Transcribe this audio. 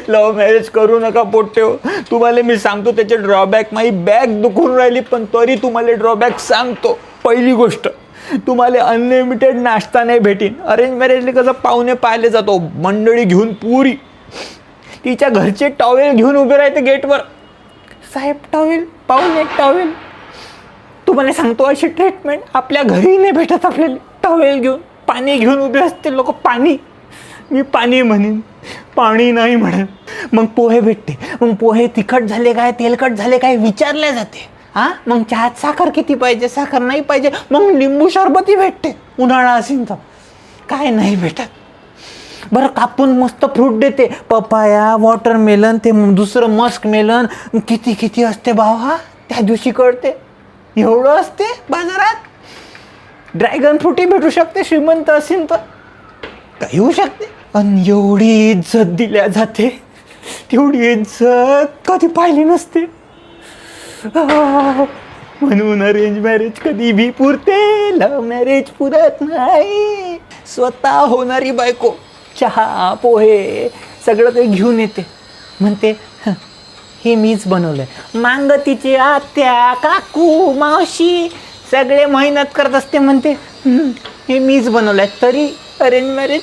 Love marriage करू नका पोट्टेहो. तुम्हाला मी सांगतो त्याचे ड्रॉबॅक. माझी बॅग दुखून राहिली पण तरी तुम्हाला ड्रॉबॅक सांगतो. पहिली गोष्ट, तुम्हाला अनलिमिटेड नाश्ता नाही भेटीन. अरेंज मॅरेजला कसं पाहुणे पाहिले जातो, मंडळी घेऊन पुरी तिच्या घरचे टॉवेल घेऊन उभे राहते गेटवर. साहेब टॉवेल, पाहुणे टॉवेल. तुम्हाला सांगतो अशी ट्रीटमेंट आपल्या घरी नाही भेटत. आपल्याला टॉवेल घेऊन पाणी घेऊन उभे असते लोक. पाणी, मी पाणी म्हणेन, पाणी नाही म्हणेन. मग पोहे भेटते. मग पोहे तिखट झाले काय तेलकट झाले काय विचारले जाते. हां, मग चहात साखर किती पाहिजे, साखर नाही पाहिजे. मग लिंबू सरबती भेटते उन्हाळा असेल तर. काय नाही भेटत. बरं कापून मस्त फ्रूट देते, पपाया, वॉटरमेलन, ते दुसरं मस्क मेलन. किती किती असते भावा त्या दिवशी कळते. एवढं असते बाजारात. ड्रॅगन फ्रूटही भेटू शकते श्रीमंत असेल तर. काही होऊ शकते. आणि एवढी इज्जत दिल्या जाते, तेवढी इज्जत कधी पाहिली नसते. म्हणून अरेंज मॅरेज कधी भी पुरते, लव्ह मॅरेज पुरत नाही. स्वतः होणारी बायको चहा पोहे सगळं काही घेऊन येते. म्हणते हे मीच बनवलंय. मांग तिचे आत्या काकू मावशी सगळे मेहनत करत असते. म्हणते हे मीच बनवलंय. तरी अरेंज मॅरेज